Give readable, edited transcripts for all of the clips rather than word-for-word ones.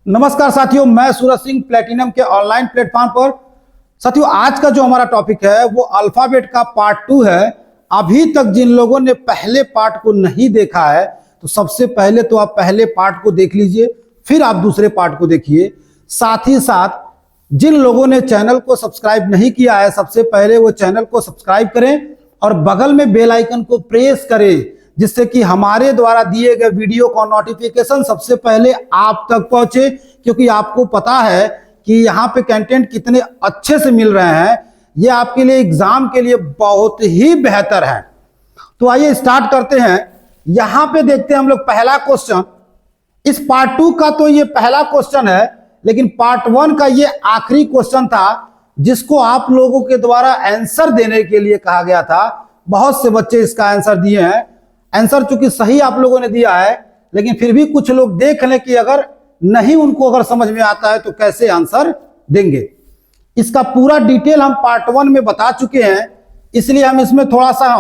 नमस्कार साथियों, मैं सूरज सिंह प्लेटिनम के ऑनलाइन प्लेटफॉर्म पर। साथियों, आज का जो हमारा टॉपिक है वो अल्फाबेट का पार्ट 2 है। अभी तक जिन लोगों ने पहले पार्ट को नहीं देखा है तो सबसे पहले तो आप पहले पार्ट को देख लीजिए, फिर आप दूसरे पार्ट को देखिए। साथ ही साथ जिन लोगों ने चैनल को सब्सक्राइब नहीं किया है, सबसे पहले वो चैनल को सब्सक्राइब करें और बगल में बेल आइकन को प्रेस करें, जिससे कि हमारे द्वारा दिए गए वीडियो का नोटिफिकेशन सबसे पहले आप तक पहुंचे। क्योंकि आपको पता है कि यहाँ पे कंटेंट कितने अच्छे से मिल रहे हैं, ये आपके लिए एग्जाम के लिए बहुत ही बेहतर है। तो आइए स्टार्ट करते हैं। यहाँ पे देखते हैं हम लोग पहला क्वेश्चन। इस पार्ट 2 का तो ये पहला क्वेश्चन है, लेकिन पार्ट 1 का ये आखिरी क्वेश्चन था जिसको आप लोगों के द्वारा आंसर देने के लिए कहा गया था। बहुत से बच्चे इसका आंसर दिए हैं। आंसर चूंकि सही आप लोगों ने दिया है, लेकिन फिर भी कुछ लोग देख लें कि अगर नहीं उनको अगर समझ में आता है तो कैसे आंसर देंगे। इसका पूरा डिटेल हम पार्ट 1 में बता चुके हैं, इसलिए हम इसमें थोड़ा सा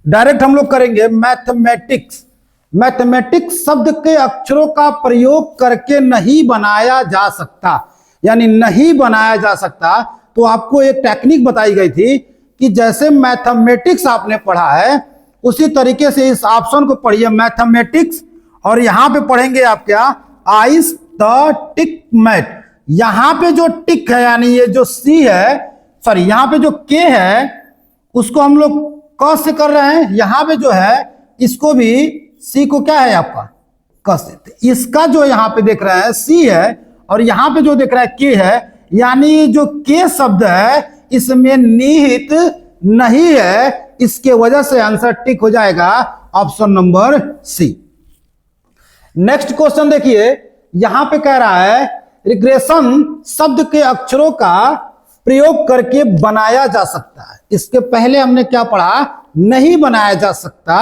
डायरेक्ट हम लोग करेंगे मैथमेटिक्स। मैथमेटिक्स शब्द के अक्षरों का प्रयोग करके नहीं बनाया जा सकता, यानी नहीं बनाया जा सकता। तो आपको एक टेक्निक बताई गई थी कि जैसे मैथमेटिक्स आपने पढ़ा है उसी तरीके से इस ऑप्शन को पढ़िए, मैथमेटिक्स, और यहां पे पढ़ेंगे आप क्या, आइस द टिक मैट। यहां पे जो टिक है यानी ये जो सी है, सॉरी यहां पे जो के है उसको हम लोग क से कर रहे हैं। यहां पे जो है इसको भी सी को क्या है आपका क से। इसका जो यहां पे देख रहे हैं सी है और यहां पे जो देख रहा है के है, यानी जो के शब्द है इसमें निहित नहीं है। इसके वजह से आंसर टिक हो जाएगा option number C. Next question देखिए, यहां पे कह रहा है रिग्रेशन शब्द के अक्षरों का प्रयोग करके बनाया जा सकता है। इसके पहले हमने क्या पढ़ा, नहीं बनाया जा सकता।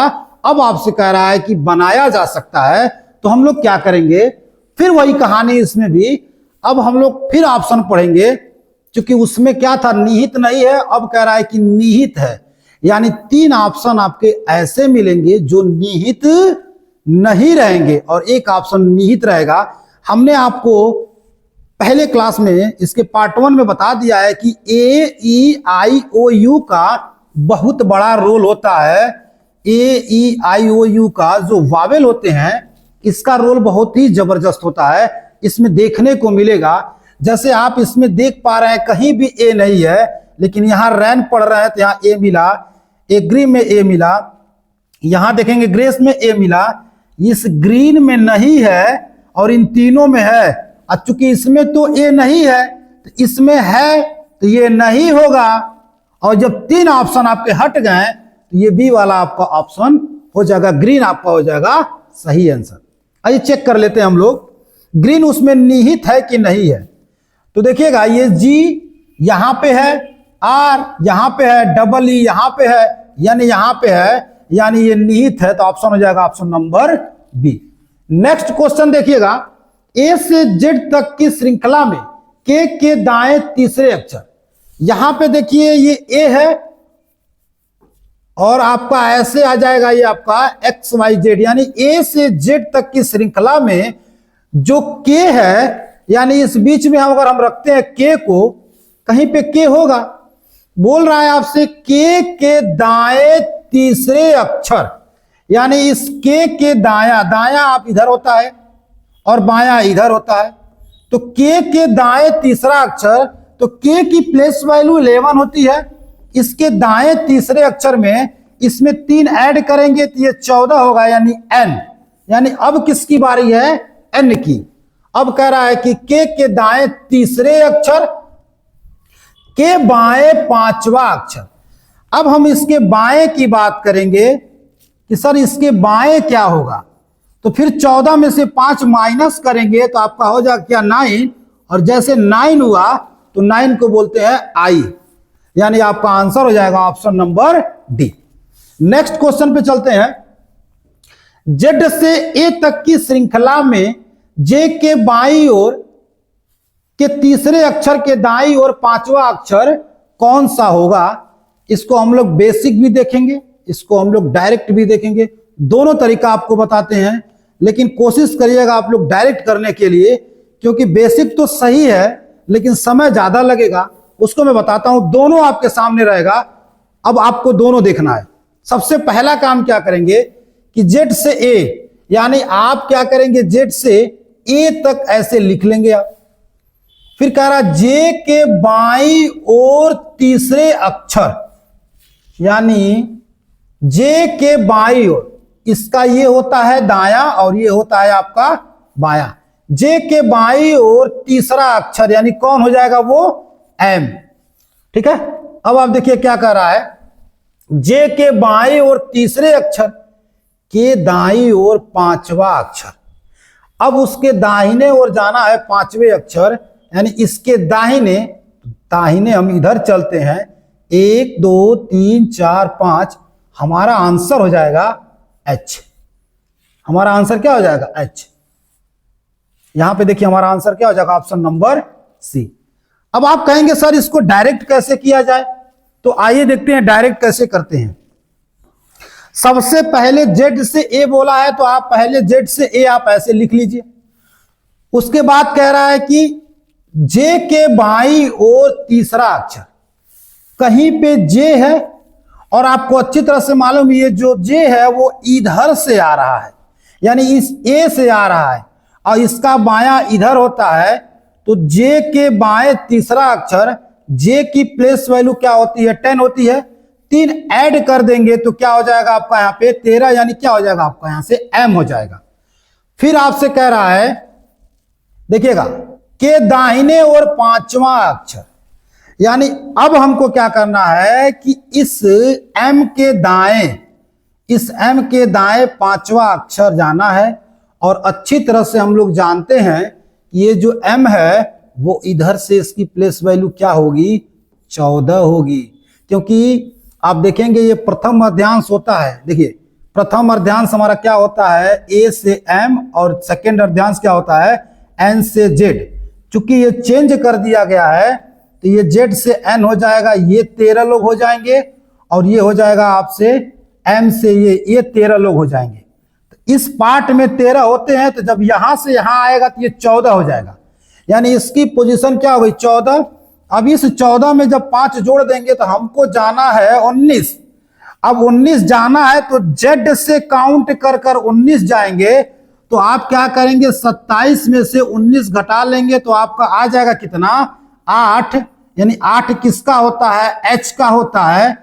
अब आपसे कह रहा है कि बनाया जा सकता है, तो हम लोग क्या करेंगे, फिर वही कहानी इसमें भी। अब हम लोग फिर ऑप्शन पढ़ेंगे, क्योंकि उसमें क्या था, निहित नहीं है, अब कह रहा है कि निहित है। यानी 3 ऑप्शन आपके ऐसे मिलेंगे जो निहित नहीं रहेंगे और एक ऑप्शन निहित रहेगा। हमने आपको पहले क्लास में इसके पार्ट 1 में बता दिया है कि ए ई आई ओ यू का बहुत बड़ा रोल होता है। ए ई आई ओ यू का जो वावेल होते हैं इसका रोल बहुत ही जबरदस्त होता है। इसमें देखने को मिलेगा, जैसे आप इसमें देख पा रहे हैं कहीं भी ए नहीं है, लेकिन यहाँ रैन पढ़ रहे हैं तो यहाँ ए मिला, एग्री में ए मिला, यहां देखेंगे ग्रेस में ए मिला, इस ग्रीन में नहीं है और इन तीनों में है। और चूंकि इसमें तो ए नहीं है तो इसमें है, तो ये नहीं होगा। और जब 3 ऑप्शन आपके हट गए तो ये बी वाला आपका ऑप्शन हो जाएगा, ग्रीन आपका हो जाएगा सही आंसर। आइए चेक कर लेते हैं हम लोग, ग्रीन उसमें निहित है कि नहीं है। तो देखिएगा ये जी यहां पे है, आर यहां पे है, डबल ई यहां पे है, यानी यहां पे है, यानी ये निहित है। तो ऑप्शन हो जाएगा option number B. Next question देखिएगा, ए से जेड तक की श्रृंखला में के दाएं तीसरे अक्षर। यहां पे देखिए ये ए है और आपका ऐसे आ जाएगा ये आपका एक्स वाई जेड, यानी ए से जेड तक की श्रृंखला में जो के है, यानी इस बीच में अगर हम रखते हैं के को, कहीं पे के होगा। बोल रहा है आपसे के दाएं तीसरे अक्षर, यानी इस के दाया, दाया आप इधर होता है और बाया इधर होता है। तो के दाएं तीसरा अक्षर, तो के की प्लेस वैल्यू 11 होती है। इसके दाएं तीसरे अक्षर में इसमें 3 ऐड करेंगे तो ये 14 होगा, यानी एन। यानी अब किसकी बारी है, एन की। अब कह रहा है कि के दाएं तीसरे अक्षर, के बाएं 5वां अक्षर। अब हम इसके बाएं की बात करेंगे कि सर इसके बाएं क्या होगा, तो फिर 14 में से 5 माइनस करेंगे तो आपका हो जाएगा क्या, 9। और जैसे 9 हुआ तो 9 को बोलते हैं आई, यानी आपका आंसर हो जाएगा option number D. Next question पे चलते हैं। जेड से ए तक की श्रृंखला में जे के बाईं ओर के तीसरे अक्षर के दाईं ओर 5वां अक्षर कौन सा होगा। इसको हम लोग बेसिक भी देखेंगे, इसको हम लोग डायरेक्ट भी देखेंगे, दोनों तरीका आपको बताते हैं। लेकिन कोशिश करिएगा आप लोग डायरेक्ट करने के लिए, क्योंकि बेसिक तो सही है लेकिन समय ज्यादा लगेगा, उसको मैं बताता हूं। दोनों आपके सामने रहेगा, अब आपको दोनों देखना है। सबसे पहला काम क्या करेंगे कि जेड से ए, यानी आप क्या करेंगे, जेड से ए तक ऐसे लिख लेंगे आप। फिर कह रहा जे के बाईं ओर तीसरे अक्षर, यानी जे के बाईं ओर, इसका ये होता है दायां और ये होता है आपका बायां। जे के बाईं ओर तीसरा अक्षर यानी कौन हो जाएगा, वो एम। ठीक है, अब आप देखिए क्या कह रहा है, जे के बाईं ओर तीसरे अक्षर के दाईं ओर पांचवा अक्षर। अब उसके दाहिने ओर जाना है पांचवे अक्षर, यानी इसके दाहिने, दाहिने हम इधर चलते हैं, 1 2 3 4 5, हमारा आंसर हो जाएगा एच। हमारा आंसर क्या हो जाएगा, एच। यहां पे देखिए हमारा आंसर क्या हो जाएगा, ऑप्शन नंबर सी। अब आप कहेंगे सर इसको डायरेक्ट कैसे किया जाए, तो आइए देखते हैं डायरेक्ट कैसे करते हैं। सबसे पहले जेड से ए बोला है तो आप पहले जेड से ए आप ऐसे लिख लीजिए। उसके बाद कह रहा है कि जे के बाईं ओर तीसरा अक्षर, कहीं पे जे है और आपको अच्छी तरह से मालूम ये जो जे है वो इधर से आ रहा है, यानी इस ए से आ रहा है और इसका बायां इधर होता है। तो जे के बाएं तीसरा अक्षर, जे की प्लेस वैल्यू क्या होती है, 10 होती है। 3 ऐड कर देंगे तो क्या हो जाएगा आपका यहाँ पे 13, यानी क्या हो जाएगा आपका यहां से एम हो जाएगा। फिर आपसे कह रहा है देखिएगा के दाहिने ओर पांचवा अक्षर, यानी अब हमको क्या करना है कि इस एम के दाएं, इस एम के दाएं पांचवा अक्षर जाना है। और अच्छी तरह से हम लोग जानते हैं कि ये जो एम है वो इधर से इसकी प्लेस वैल्यू क्या होगी, 14 होगी, क्योंकि आप देखेंगे ये प्रथम अर्ध्यांश होता है। देखिए प्रथम अर्ध्यांश हमारा क्या होता है, ए से एम, और सेकेंड अर्ध्यांश क्या होता है, एन से जेड। चूंकि ये चेंज कर दिया गया है तो ये जेड से एन हो जाएगा, ये 13 लोग हो जाएंगे, और ये हो जाएगा आपसे एम से ये 13 लोग हो जाएंगे। तो इस पार्ट में 13 होते हैं, तो जब यहां से यहां आएगा तो ये 14 हो जाएगा, यानी इसकी पोजीशन क्या हो गई 14। अब इस 14 में जब 5 जोड़ देंगे तो हमको जाना है 19। अब 19 जाना है तो जेड से काउंट कर कर 19 जाएंगे, तो आप क्या करेंगे 27 में से 19 घटा लेंगे तो आपका आ जाएगा कितना, 8। यानी 8 किसका होता है, एच का होता है।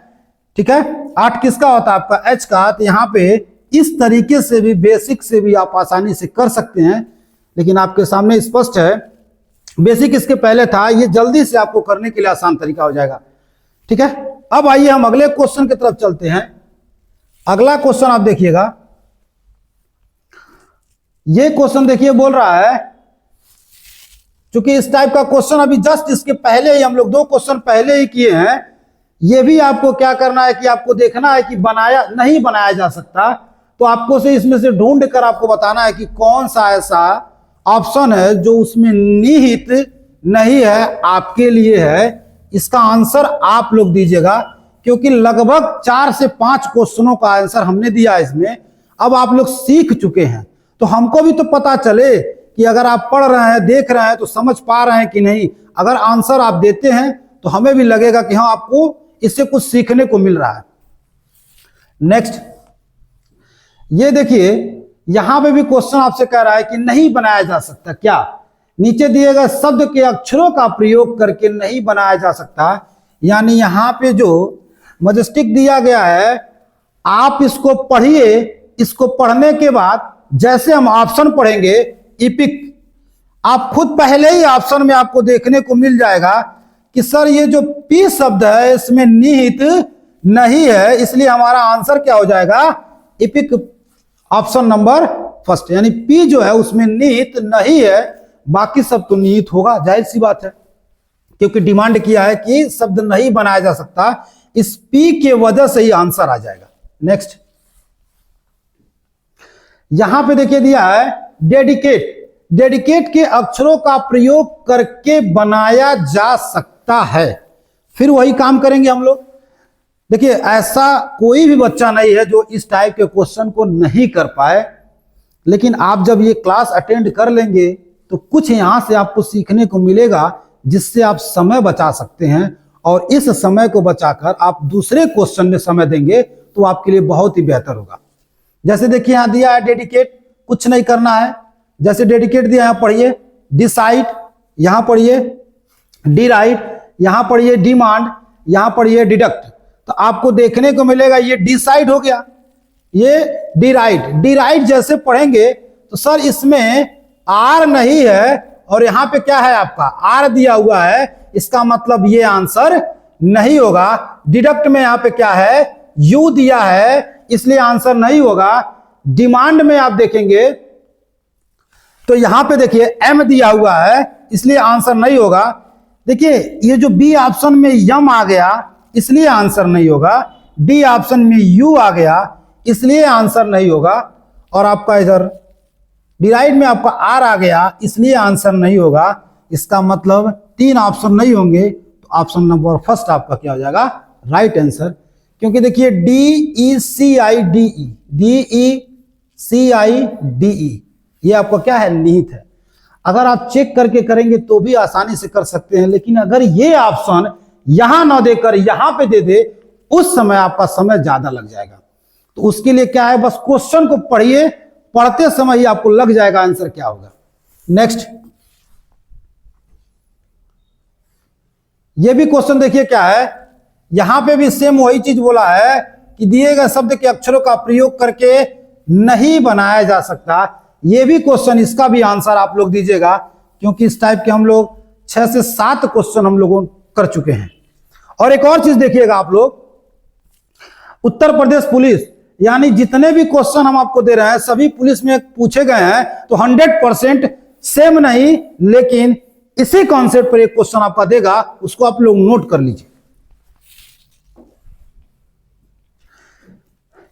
ठीक है, 8 किसका होता है आपका, एच का। तो यहाँ पे इस तरीके से भी, बेसिक से भी आप आसानी से कर सकते हैं, लेकिन आपके सामने स्पष्ट है। बेसिक इसके पहले था, ये जल्दी से आपको करने के लिए आसान तरीका हो जाएगा। ठीक है, अब आइए हम अगले क्वेश्चन की तरफ चलते हैं। अगला क्वेश्चन आप देखिएगा, ये क्वेश्चन देखिए बोल रहा है, क्योंकि इस टाइप का क्वेश्चन अभी जस्ट इसके पहले ही हम लोग 2 क्वेश्चन पहले ही किए हैं। ये भी आपको क्या करना है कि आपको देखना है कि बनाया नहीं बनाया जा सकता, तो आपको से इसमें से ढूंढ कर आपको बताना है कि कौन सा ऐसा ऑप्शन है जो उसमें निहित नहीं है, आपके लिए है। इसका आंसर आप लोग दीजिएगा, क्योंकि लगभग 4 से 5 क्वेश्चनों का आंसर हमने दिया इसमें। अब आप लोग सीख चुके हैं, तो हमको भी तो पता चले कि अगर आप पढ़ रहे हैं, देख रहे हैं, तो समझ पा रहे हैं कि नहीं। अगर आंसर आप देते हैं तो हमें भी लगेगा कि हाँ आपको इससे कुछ सीखने को मिल रहा है। नेक्स्ट, ये देखिए यहां पे भी क्वेश्चन आपसे कह रहा है कि नहीं बनाया जा सकता। क्या, नीचे दिए गए शब्द के अक्षरों का प्रयोग करके नहीं बनाया जा सकता, यानी यहां पे जो मजेस्टिक दिया गया है, आप इसको पढ़िए। इसको पढ़ने के बाद जैसे हम ऑप्शन पढ़ेंगे इपिक, आप खुद पहले ही ऑप्शन में आपको देखने को मिल जाएगा कि सर ये जो पी शब्द है इसमें निहित नहीं है, इसलिए हमारा आंसर क्या हो जाएगा, इपिक, ऑप्शन नंबर फर्स्ट। यानी पी जो है उसमें निहित नहीं है, बाकी सब तो निहित होगा, जाहिर सी बात है, क्योंकि डिमांड किया है कि शब्द नहीं बनाया जा सकता। इस पी के वजह से ही आंसर आ जाएगा। नेक्स्ट, यहां पे देखिए दिया है डेडिकेट। डेडिकेट के अक्षरों का प्रयोग करके बनाया जा सकता है। फिर वही काम करेंगे हम लोग। देखिए ऐसा कोई भी बच्चा नहीं है जो इस टाइप के क्वेश्चन को नहीं कर पाए, लेकिन आप जब ये क्लास अटेंड कर लेंगे तो कुछ यहां से आपको सीखने को मिलेगा जिससे आप समय बचा सकते हैं, और इस समय को बचाकर आप दूसरे क्वेश्चन में समय देंगे तो आपके लिए बहुत ही बेहतर होगा। जैसे देखिए यहां दिया है डेडिकेट, कुछ नहीं करना है। जैसे डेडिकेट दिया, यहां पढ़िए डिसाइड, यहां पढ़िए डिराइट, यहां पढ़िए डिमांड, यहां पढ़िए डिडक्ट। तो आपको देखने को मिलेगा ये डिसाइड हो गया, ये डिराइट। डिराइट जैसे पढ़ेंगे तो सर इसमें आर नहीं है और यहां पे क्या है आपका आर दिया हुआ है, इसका मतलब ये आंसर नहीं होगा। डिडक्ट में यहां पे क्या है, यू दिया है, इसलिए आंसर नहीं होगा। डिमांड में आप देखेंगे तो यहां पे देखिए एम दिया हुआ है, इसलिए आंसर नहीं होगा। देखिए ये जो बी ऑप्शन में यम आ गया इसलिए आंसर नहीं होगा, डी ऑप्शन में यू आ गया इसलिए आंसर नहीं होगा, और आपका इधर डिराइड में आपका आर आ गया इसलिए आंसर नहीं होगा। इसका मतलब 3 ऑप्शन नहीं होंगे, तो ऑप्शन नंबर फर्स्ट आपका क्या हो जाएगा, राइट आंसर। क्योंकि देखिए DECIDE, DECIDE ये आपका क्या है, निहित है। अगर आप चेक करके करेंगे तो भी आसानी से कर सकते हैं, लेकिन अगर ये ऑप्शन यहां ना देकर यहां पे दे दे उस समय आपका समय ज्यादा लग जाएगा। तो उसके लिए क्या है, बस क्वेश्चन को पढ़िए, पढ़ते समय ही आपको लग जाएगा आंसर क्या होगा। नेक्स्ट, ये भी क्वेश्चन देखिए क्या है, यहां पे भी सेम वही चीज बोला है कि दिए गए शब्द के अक्षरों का प्रयोग करके नहीं बनाया जा सकता। ये भी क्वेश्चन, इसका भी आंसर आप लोग दीजिएगा, क्योंकि इस टाइप के हम लोग 6 से 7 क्वेश्चन हम लोगों कर चुके हैं। और एक और चीज देखिएगा आप लोग, उत्तर प्रदेश पुलिस, यानी जितने भी क्वेश्चन हम आपको दे रहे हैं सभी पुलिस में पूछे गए हैं, तो 100% सेम नहीं, लेकिन इसी कॉन्सेप्ट पर एक क्वेश्चन आपका देगा, उसको आप लोग नोट कर लीजिए।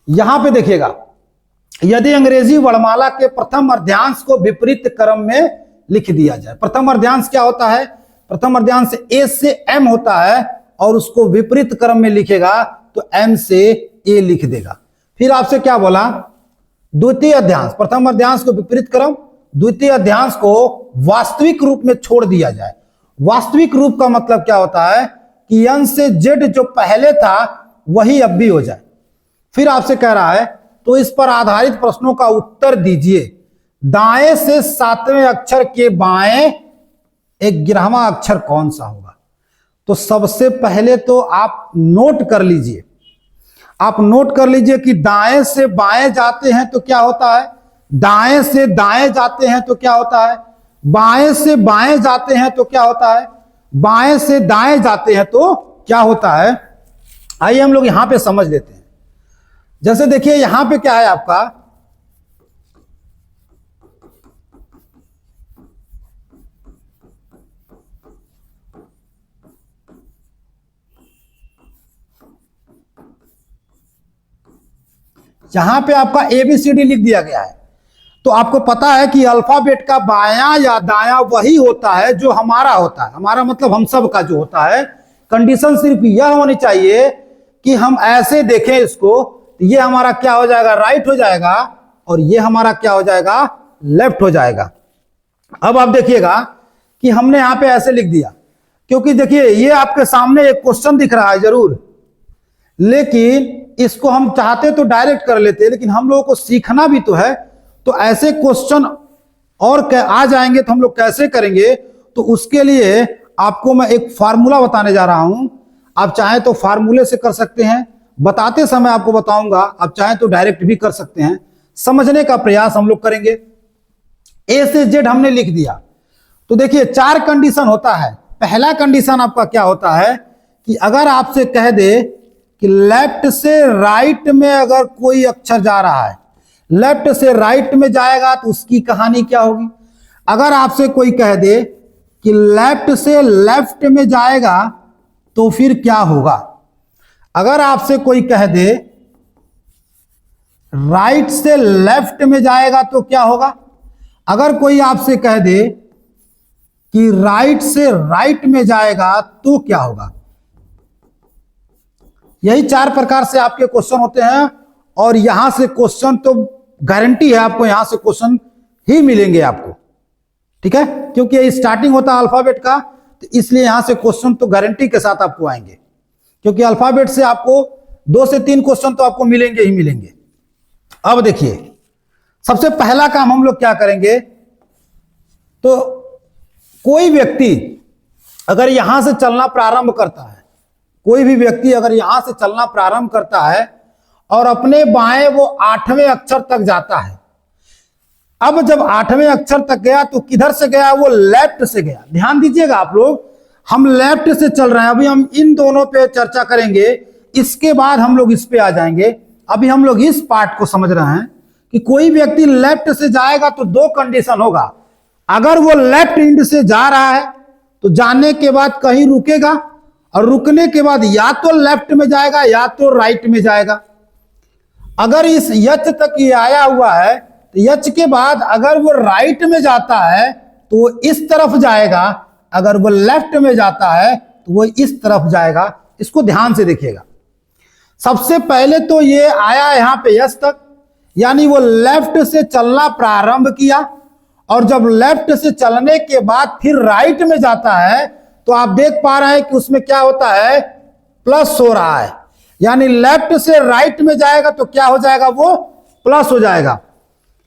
यहां पे देखिएगा, यदि अंग्रेजी वर्णमाला के प्रथम अर्ध्यांश को विपरीत क्रम में लिख दिया जाए। प्रथम अर्ध्यांश क्या होता है, प्रथम अर्ध्यांश ए से एम होता है, और उसको विपरीत क्रम में लिखेगा तो एम से ए लिख देगा। फिर आपसे क्या बोला, द्वितीय अध्यांश, प्रथम अध्यांश को विपरीत क्रम, द्वितीय अध्यांश को वास्तविक रूप में छोड़ दिया जाए। वास्तविक रूप का मतलब क्या होता है कि एन से जेड जो पहले था वही अब भी हो जाए। फिर आपसे कह रहा है तो इस पर आधारित प्रश्नों का उत्तर दीजिए। दाएं से 7वें अक्षर के बाएं 11वां अक्षर कौन सा होगा। तो सबसे पहले तो आप नोट कर लीजिए, आप नोट कर लीजिए कि दाएं से बाएं जाते हैं तो क्या होता है, दाएं से दाएं जाते हैं तो क्या होता है, बाएं से बाएं जाते हैं तो क्या होता है, बाएं से दाएं जाते हैं तो क्या होता है। आइए हम लोग यहां पे समझ लेते हैं। जैसे देखिए यहां पे क्या है आपका, यहां पे आपका ABCD लिख दिया गया है, तो आपको पता है कि अल्फाबेट का बायां या दायां वही होता है जो हमारा होता है, हमारा मतलब हम सब का जो होता है। कंडीशन सिर्फ यह होनी चाहिए कि हम ऐसे देखें इसको, तो ये हमारा क्या हो जाएगा, राइट हो जाएगा, और ये हमारा क्या हो जाएगा, लेफ्ट हो जाएगा। अब आप देखिएगा कि हमने यहां पे ऐसे लिख दिया, क्योंकि देखिए ये आपके सामने एक क्वेश्चन दिख रहा है जरूर, लेकिन इसको हम चाहते तो डायरेक्ट कर लेते, लेकिन हम लोगों को सीखना भी तो है। तो ऐसे क्वेश्चन और आ जाएंगे तो हम लोग कैसे करेंगे, तो उसके लिए आपको मैं एक फार्मूला बताने जा रहा हूं। आप चाहें तो फार्मूले से कर सकते हैं, बताते समय आपको बताऊंगा, आप चाहें तो डायरेक्ट भी कर सकते हैं। समझने का प्रयास हम लोग करेंगे। ए से जेड हमने लिख दिया, तो देखिए 4 कंडीशन होता है। पहला कंडीशन आपका क्या होता है कि अगर आपसे कह दे कि लेफ्ट से राइट में अगर कोई अक्षर जा रहा है, लेफ्ट से राइट में जाएगा तो उसकी कहानी क्या होगी। अगर आपसे कोई कह दे कि लेफ्ट से लेफ्ट में जाएगा तो फिर क्या होगा। अगर आपसे कोई कह दे राइट से लेफ्ट में जाएगा तो क्या होगा। अगर कोई आपसे कह दे कि राइट से राइट में जाएगा तो क्या होगा। यही 4 प्रकार से आपके क्वेश्चन होते हैं, और यहां से क्वेश्चन तो गारंटी है आपको, यहां से क्वेश्चन ही मिलेंगे आपको। ठीक है, क्योंकि ये स्टार्टिंग होता है अल्फाबेट का, तो इसलिए यहां से क्वेश्चन तो गारंटी के साथ आपको आएंगे, क्योंकि अल्फाबेट से आपको 2 से 3 क्वेश्चन तो आपको मिलेंगे ही मिलेंगे। अब देखिए, सबसे पहला काम हम लोग क्या करेंगे, तो कोई व्यक्ति अगर यहां से चलना प्रारंभ करता है, कोई भी व्यक्ति अगर यहां से चलना प्रारंभ करता है और अपने बाएं वो 8वें अक्षर तक जाता है। अब जब 8वें अक्षर तक गया तो किधर से गया, वो लेफ्ट से गया। ध्यान दीजिएगा आप लोग, हम लेफ्ट से चल रहे हैं। अभी हम इन दोनों पे चर्चा करेंगे, इसके बाद हम लोग इस पे आ जाएंगे। अभी हम लोग इस पार्ट को समझ रहे हैं कि कोई व्यक्ति लेफ्ट से जाएगा तो 2 कंडीशन होगा। अगर वो लेफ्ट एंड से जा रहा है तो जाने के बाद कहीं रुकेगा, और रुकने के बाद या तो लेफ्ट में जाएगा या तो राइट में जाएगा। अगर इस यच तक ये आया हुआ है तो यच के बाद अगर वो राइट में जाता है तो वो इस तरफ जाएगा, अगर वो लेफ्ट में जाता है तो वो इस तरफ जाएगा। इसको ध्यान से देखिएगा। सबसे पहले तो ये आया यहां पे यच तक, यानी वो लेफ्ट से चलना प्रारंभ किया, और जब लेफ्ट से चलने के बाद फिर राइट में जाता है तो आप देख पा रहे हैं कि उसमें क्या होता है, प्लस हो रहा है। यानी लेफ्ट से राइट में जाएगा तो क्या हो जाएगा, वो प्लस हो जाएगा।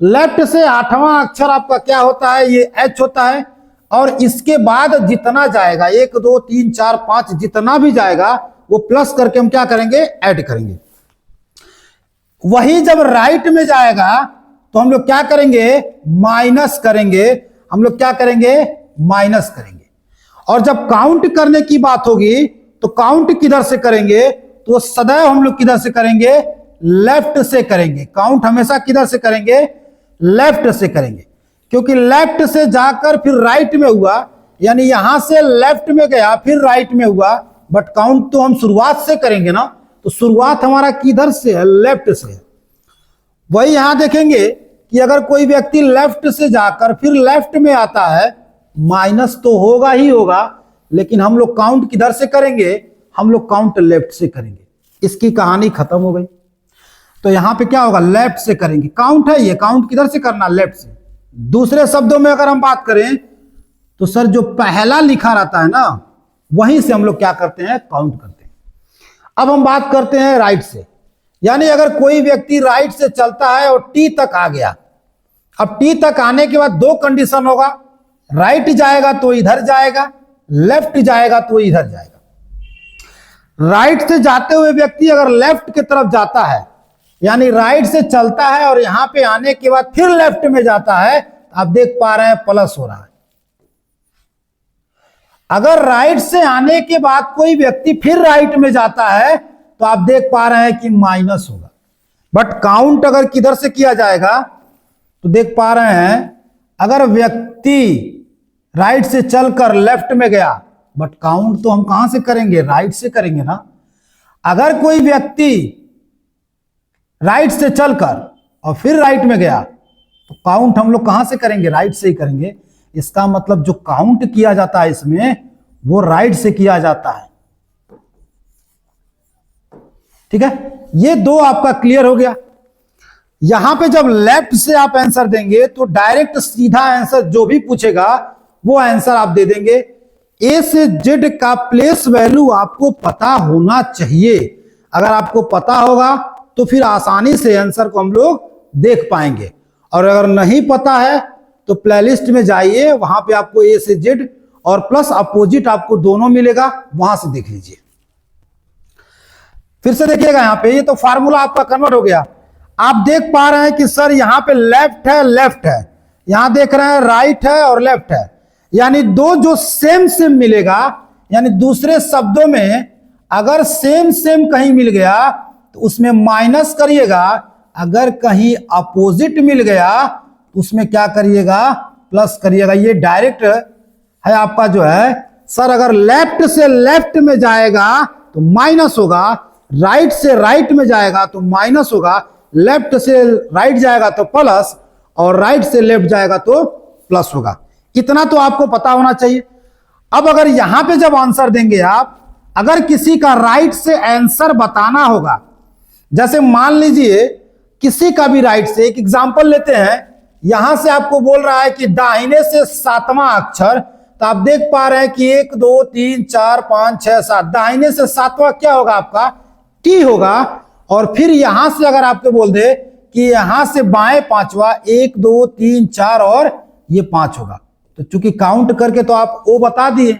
लेफ्ट से 8वां अक्षर आपका क्या होता है, ये एच होता है, और इसके बाद जितना जाएगा 1 2 3 4 5 जितना भी जाएगा वो प्लस करके हम क्या करेंगे, ऐड करेंगे। वही जब राइट में जाएगा तो हम लोग क्या करेंगे, माइनस करेंगे। हम लोग क्या करेंगे, माइनस करेंगे। और जब काउंट करने की बात होगी तो काउंट किधर से करेंगे, तो सदैव हम लोग किधर से करेंगे, लेफ्ट से करेंगे। काउंट हमेशा किधर से करेंगे, लेफ्ट से करेंगे, क्योंकि लेफ्ट से जाकर फिर राइट में हुआ, यानी यहां से लेफ्ट में गया फिर राइट में हुआ, बट काउंट तो हम शुरुआत से करेंगे ना, तो शुरुआत हमारा किधर से है, लेफ्ट से है। वही यहां देखेंगे कि अगर कोई व्यक्ति लेफ्ट से जाकर फिर लेफ्ट में आता है, माइनस तो होगा ही होगा, लेकिन हम लोग काउंट किधर से करेंगे, हम लोग काउंट लेफ्ट से करेंगे। इसकी कहानी खत्म हो गई। तो यहां पे क्या होगा, लेफ्ट से करेंगे। काउंट है ये, काउंट किधर से करना, लेफ्ट से। दूसरे शब्दों में अगर हम बात करें तो सर जो पहला लिखा रहता है ना, वहीं से हम लोग क्या करते हैं, काउंट करते हैं। अब हम बात करते हैं राइट से, यानी अगर कोई व्यक्ति राइट से चलता है और टी तक आ गया। अब टी तक आने के बाद 2 कंडीशन होगा, राइट जाएगा तो इधर जाएगा, लेफ्ट जाएगा तो इधर जाएगा। राइट से जाते हुए व्यक्ति अगर लेफ्ट की तरफ जाता है, यानी राइट से चलता है और यहां पे आने के बाद फिर लेफ्ट में जाता है, आप देख पा रहे हैं प्लस हो रहा है। अगर राइट से आने के बाद कोई व्यक्ति फिर राइट में जाता है तो आप देख पा रहे हैं कि माइनस होगा। बट काउंट अगर किधर से किया जाएगा तो देख पा रहे हैं, अगर व्यक्ति राइट से चलकर लेफ्ट में गया, बट काउंट तो हम कहां से करेंगे, राइट से करेंगे ना। अगर कोई व्यक्ति राइट से चलकर और फिर राइट में गया तो काउंट हम लोग कहां से करेंगे, राइट से ही करेंगे। इसका मतलब जो काउंट किया जाता है इसमें, वो राइट से किया जाता है। ठीक है, ये 2 आपका क्लियर हो गया। यहां पे जब लेफ्ट से आप आंसर देंगे तो डायरेक्ट सीधा आंसर जो भी पूछेगा वो आंसर आप दे देंगे। ए से जेड का प्लेस वैल्यू आपको पता होना चाहिए। अगर आपको पता होगा तो फिर आसानी से आंसर को हम लोग देख पाएंगे, और अगर नहीं पता है तो प्लेलिस्ट में जाइए, वहां पे आपको ए से जेड और प्लस अपोजिट आपको दोनों मिलेगा, वहां से देख लीजिए। फिर से देखिएगा, यहां पे ये तो फार्मूला आपका कन्वर्ट हो गया। आप देख पा रहे हैं कि सर यहां पे लेफ्ट है, लेफ्ट है, यहां देख रहे हैं राइट है और लेफ्ट है, यानी 2 जो सेम सेम मिलेगा। यानी दूसरे शब्दों में अगर सेम सेम कहीं मिल गया तो उसमें माइनस करिएगा, अगर कहीं अपोजिट मिल गया तो उसमें क्या करिएगा, प्लस करिएगा। ये डायरेक्ट है आपका जो है, सर अगर लेफ्ट से लेफ्ट में जाएगा तो माइनस होगा, राइट से राइट में जाएगा तो माइनस होगा, लेफ्ट से राइट जाएगा तो प्लस, और राइट से लेफ्ट जाएगा तो प्लस होगा। इतना तो आपको पता होना चाहिए। अब अगर यहां पे जब आंसर देंगे आप, अगर किसी का राइट से आंसर बताना होगा, जैसे मान लीजिए किसी का भी राइट से, एक एग्जांपल लेते हैं यहां से आपको बोल रहा है कि दाहिने से 7वां अक्षर, तो आप देख पा रहे हैं कि 1 2 3 4 5 6 7, दाहिने से 7वां क्या होगा आपका? टी होगा। और फिर यहां से अगर आपको बोल दे कि यहां से बाएं 5वां, 1 2 3 4 और ये 5 होगा, तो चूंकि काउंट करके तो आप ओ बता दिए,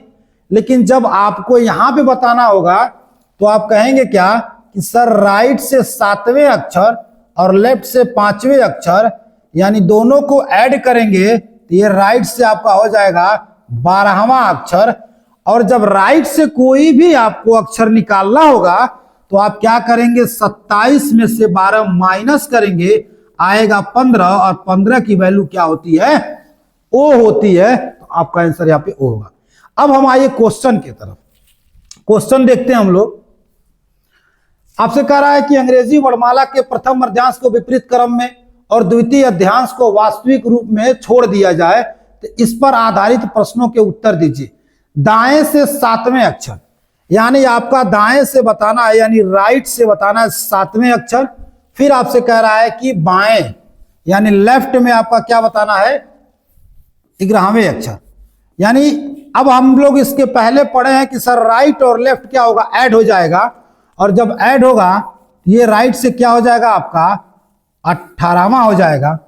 लेकिन जब आपको यहां पे बताना होगा तो आप कहेंगे क्या कि सर राइट से 7वें अक्षर और लेफ्ट से 5वें अक्षर, यानी दोनों को ऐड करेंगे तो ये राइट से आपका हो जाएगा 12वां अक्षर। और जब राइट से कोई भी आपको अक्षर निकालना होगा तो आप क्या करेंगे? 27 में से 12 माइनस करेंगे, आएगा 15, और 15 की वैल्यू क्या होती है? ओ होती है। तो आपका आंसर यहाँ पे ओ होगा। अब हम आइए क्वेश्चन की तरफ। क्वेश्चन देखते हैं हम लोग। आपसे कह रहा है कि अंग्रेजी वर्णमाला के प्रथम अर्ध्यांश को विपरीत क्रम में और द्वितीय अध्यांश को वास्तविक रूप में छोड़ दिया जाए, तो इस पर आधारित प्रश्नों के उत्तर दीजिए। दाएं से 7वें अक्षर, यानी आपका दाएं से बताना है, यानी राइट से बताना है 7वें अक्षर। फिर आपसे कह रहा है कि बाएं यानी लेफ्ट में आपका क्या बताना है? 11वें अक्षर। यानी अब हम लोग इसके पहले पढ़े हैं कि सर राइट और लेफ्ट क्या होगा? ऐड हो जाएगा, और जब ऐड होगा ये राइट से क्या हो जाएगा आपका? 18वां हो जाएगा।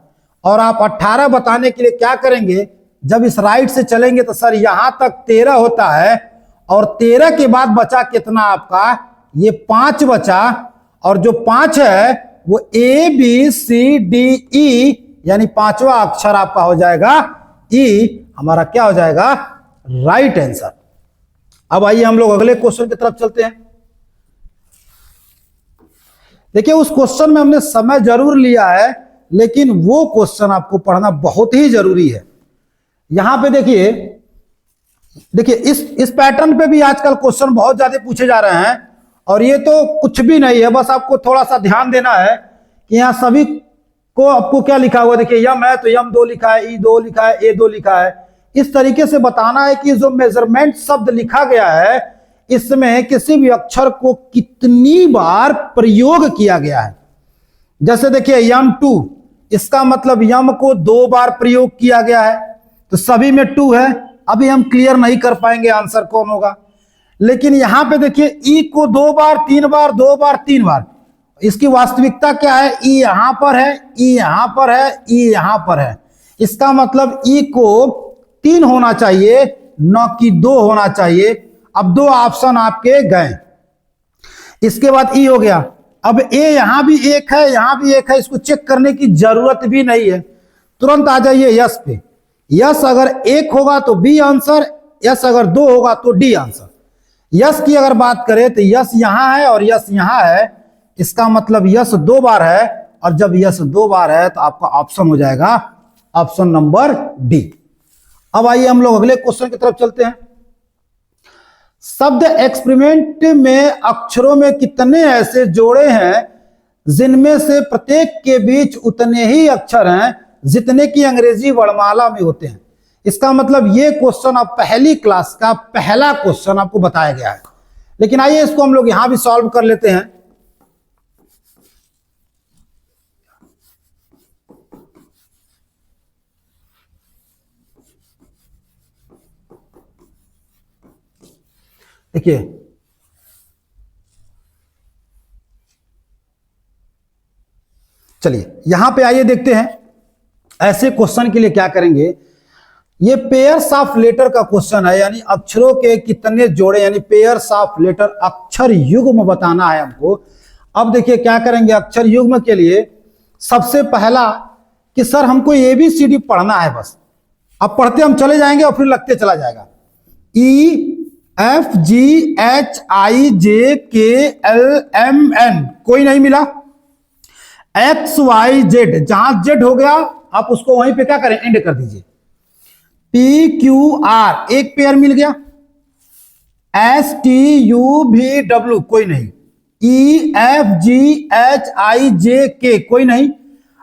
और आप 18 बताने के लिए क्या करेंगे? जब इस राइट से चलेंगे तो सर यहां तक 13 होता है, और 13 के बाद बचा कितना आपका? ये 5 बचा, और जो 5 है वो A B C D E, यानी 5वां अक्षर आपका हो जाएगा ई। हमारा क्या हो जाएगा? Right answer. अब आइए हम लोग अगले क्वेश्चन की तरफ चलते हैं। देखिए उस क्वेश्चन में हमने समय जरूर लिया है, लेकिन वो क्वेश्चन आपको पढ़ना बहुत ही जरूरी है। यहां पे देखिए इस पैटर्न पे भी आजकल क्वेश्चन बहुत ज्यादा पूछे जा रहे हैं, और ये तो कुछ भी नहीं है, बस आपको थोड़ा सा ध्यान देना है कि यहाँ सभी को आपको क्या लिखा हुआ है। देखिए यम है तो यम 2 लिखा है, ई 2 लिखा है, ए 2 लिखा है। इस तरीके से बताना है कि जो मेजरमेंट शब्द लिखा गया है इसमें किसी भी अक्षर को कितनी बार प्रयोग किया गया है। जैसे देखिए यम 2, इसका मतलब यम को 2 बार प्रयोग किया गया है, तो सभी में 2 है। अभी हम क्लियर नहीं कर पाएंगे आंसर कौन होगा, लेकिन यहां पे देखिए ई को 2 बार, 3 बार, 2 बार, 3 बार। इसकी वास्तविकता क्या है? ई यहां पर है, ई यहां पर है, ई यहां पर है। इसका मतलब ई को 3 होना चाहिए, न कि 2 होना चाहिए। अब 2 ऑप्शन आपके गए। इसके बाद ई हो गया। अब ए यहां भी 1 है, यहां भी 1 है, इसको चेक करने की जरूरत भी नहीं है। तुरंत आ जाइए यस पे। यस अगर 1 होगा तो बी आंसर, यस अगर 2 होगा तो डी आंसर। यस की अगर बात करें तो यस यहां है और यस यहां है, इसका मतलब यस 2 बार है, और जब यस 2 बार है तो आपका ऑप्शन हो जाएगा ऑप्शन नंबर डी। अब आइए हम लोग अगले क्वेश्चन की तरफ चलते हैं। शब्द एक्सपेरिमेंट में अक्षरों में कितने ऐसे जोड़े हैं जिनमें से प्रत्येक के बीच उतने ही अक्षर हैं जितने की अंग्रेजी वर्णमाला में होते हैं? इसका मतलब ये क्वेश्चन अब पहली क्लास का पहला क्वेश्चन आपको बताया गया है, लेकिन आइए इसको हम लोग यहां भी सॉल्व कर लेते हैं। देखिए चलिए यहां पे आइए देखते हैं ऐसे क्वेश्चन के लिए क्या करेंगे। ये पेयर्स ऑफ लेटर का क्वेश्चन है, यानी अक्षरों के कितने जोड़े, यानी पेयर्स ऑफ लेटर, अक्षर युग्म बताना है हमको। अब देखिए क्या करेंगे अक्षर युग्म के लिए। सबसे पहला कि सर हमको ABCD पढ़ना है बस। अब पढ़ते हम चले जाएंगे और फिर लगते चला जाएगा। EFGHIJKLMN, कोई नहीं मिला। XYZ, जहां Z हो गया आप उसको वहीं पे क्या करें? एंड कर दीजिए। PQR, एक पेयर मिल गया। STUVW, कोई नहीं। EFGHIJK, कोई नहीं।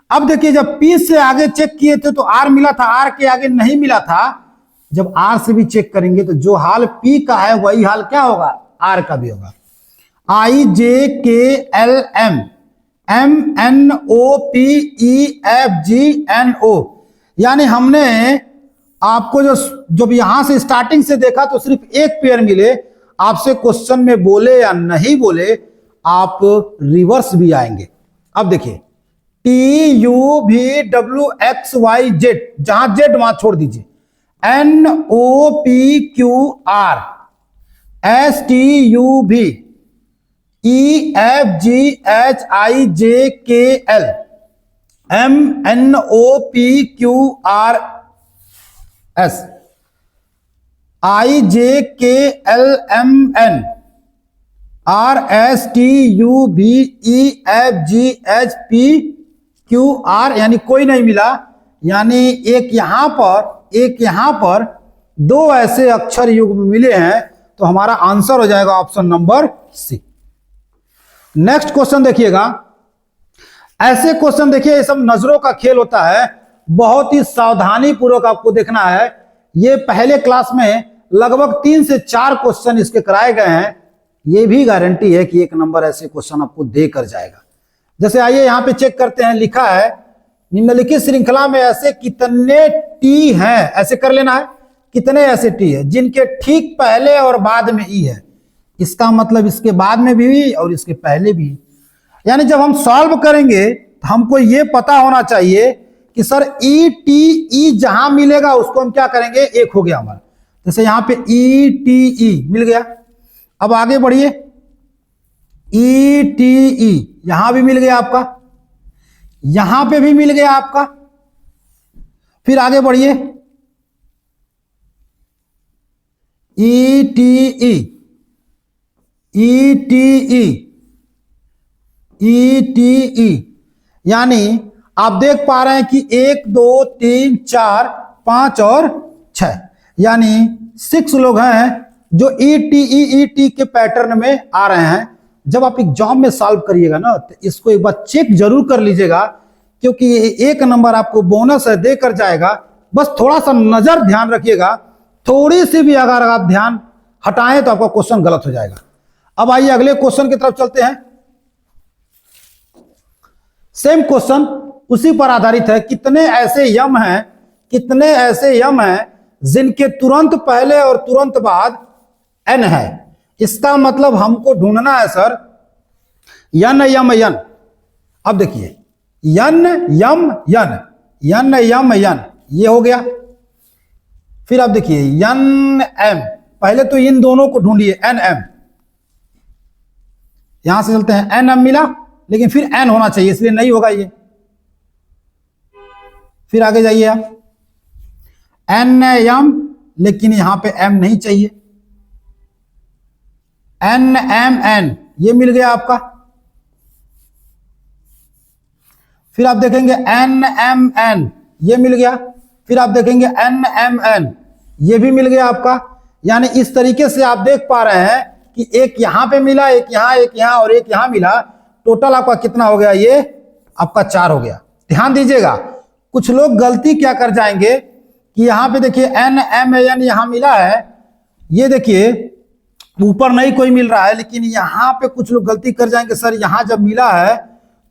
अब देखिए जब P से आगे चेक किए थे तो R मिला था, R के आगे नहीं मिला था। जब R से भी चेक करेंगे तो जो हाल P का है वही हाल क्या होगा? R का भी होगा। IJKLM, MNOPEFGNO, यानी हमने आपको जब यहां से स्टार्टिंग से देखा तो सिर्फ एक पेयर मिले, आपसे क्वेश्चन में बोले या नहीं बोले आप रिवर्स भी आएंगे। अब देखिए TUVWXYZ, जहां जेड वहां छोड़ दीजिए, NOPQR STUV EFGHIJKL MNOPQRS IJKLMN RSTUVEFGHPQR, यानी कोई नहीं मिला, यानी एक यहां पर दो ऐसे अक्षर युग्म मिले हैं, तो हमारा आंसर हो जाएगा option number C. Next question देखिएगा। ऐसे क्वेश्चन देखिए, ये सब नजरों का खेल होता है, बहुत ही सावधानी पूर्वक आपको देखना है। ये पहले क्लास में लगभग 3 से 4 क्वेश्चन इसके कराए गए हैं, ये भी गारंटी है कि 1 नंबर ऐसे क्वेश्चन आपको देकर जाएगा। जैसे आइए यहां पे चेक करते हैं, लिखा है निम्नलिखित श्रृंखला में ऐसे कितने टी हैं, ऐसे कर लेना है, कितने ऐसे टी है जिनके ठीक पहले और बाद में ई है। इसका मतलब इसके बाद में भी और इसके पहले भी, यानी जब हम सॉल्व करेंगे तो हमको ये पता होना चाहिए कि सर ई टी ई जहां मिलेगा उसको हम क्या करेंगे, एक हो गया हमारा। जैसे यहां पे ई टी ई मिल गया, अब आगे बढ़िए, ई टी ई यहां भी मिल गया आपका, यहां पे भी मिल गया आपका, फिर आगे बढ़िए, E T E E T E E T E, यानी आप देख पा रहे हैं कि 1 2 3 4 5 और 6, यानी 6 लोग हैं जो ई टी के पैटर्न में आ रहे हैं। जब आप एग्जाम में सॉल्व करिएगा ना, तो इसको एक बार चेक जरूर कर लीजिएगा, क्योंकि ये 1 नंबर आपको बोनस है देकर जाएगा। बस थोड़ा सा नजर ध्यान रखिएगा, थोड़ी सी भी अगर आप ध्यान हटाएं तो आपका क्वेश्चन गलत हो जाएगा। अब आइए अगले क्वेश्चन की तरफ चलते हैं। सेम क्वेश्चन उसी पर आधारित है। कितने ऐसे यम हैं जिनके तुरंत पहले और तुरंत बाद एन है। इसका मतलब हमको ढूंढना है सर यन यम यन। अब देखिए यन यम यन, यन यम यन, ये हो गया। फिर आप देखिए यन एम, पहले तो इन दोनों को ढूंढिए, एन एम, यहां से चलते हैं, एन एम मिला, लेकिन फिर एन होना चाहिए, इसलिए नहीं होगा ये। फिर आगे जाइए आप, एन एम, लेकिन यहां पे एम नहीं चाहिए, एन एम एन, ये मिल गया आपका। फिर आप देखेंगे एन एम एन, ये मिल गया। फिर आप देखेंगे एन एम एन, ये भी मिल गया आपका। यानी इस तरीके से आप देख पा रहे हैं कि एक यहां पे मिला, एक यहां और एक यहां मिला। टोटल आपका कितना हो गया, ये आपका 4 हो गया। ध्यान दीजिएगा, कुछ लोग गलती क्या कर जाएंगे कि यहां पे देखिए एन एम एन यहां मिला है, ये देखिए ऊपर नहीं कोई मिल रहा है, लेकिन यहां पे कुछ लोग गलती कर जाएंगे, सर यहां जब मिला है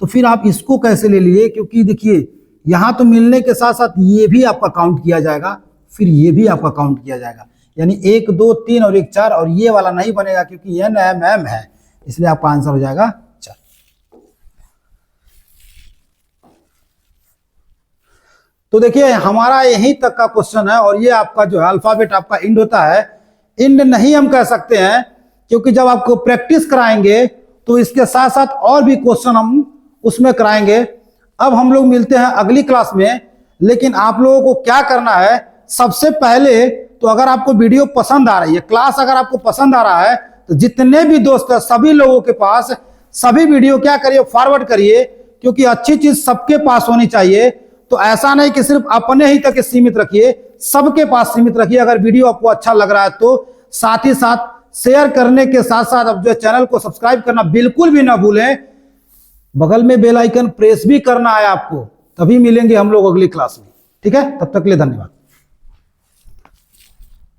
तो फिर आप इसको कैसे ले लिए, क्योंकि देखिए यहां तो मिलने के साथ साथ ये भी आपका काउंट किया जाएगा, फिर ये भी आपका काउंट किया जाएगा। यानी 1 2 3 और 1 4, और ये वाला नहीं बनेगा क्योंकि एन एम एम है, इसलिए आपका आंसर हो जाएगा 4। तो देखिए हमारा यहीं तक का क्वेश्चन है, और ये आपका जो है अल्फाबेट आपका इंड होता है। इंड नहीं हम कह सकते हैं, क्योंकि जब आपको प्रैक्टिस कराएंगे तो इसके साथ साथ और भी क्वेश्चन हम उसमें कराएंगे। अब हम लोग मिलते हैं अगली क्लास में, लेकिन आप लोगों को क्या करना है, सबसे पहले तो अगर आपको वीडियो पसंद आ रही है, क्लास अगर आपको पसंद आ रहा है, तो जितने भी दोस्त हैं सभी लोगों के पास सभी वीडियो क्या करिए, फॉरवर्ड करिए, क्योंकि अच्छी चीज सबके पास होनी चाहिए। तो ऐसा नहीं कि सिर्फ अपने ही तक सीमित रखिए, सबके पास सीमित रखिए। अगर वीडियो आपको अच्छा लग रहा है तो साथ ही साथ शेयर करने के साथ साथ अब जो चैनल को सब्सक्राइब करना बिल्कुल भी ना भूलें। बगल में बेल आइकन प्रेस भी करना है आपको, तभी मिलेंगे हम लोग अगली क्लास में। ठीक है, तब तक के लिए धन्यवाद।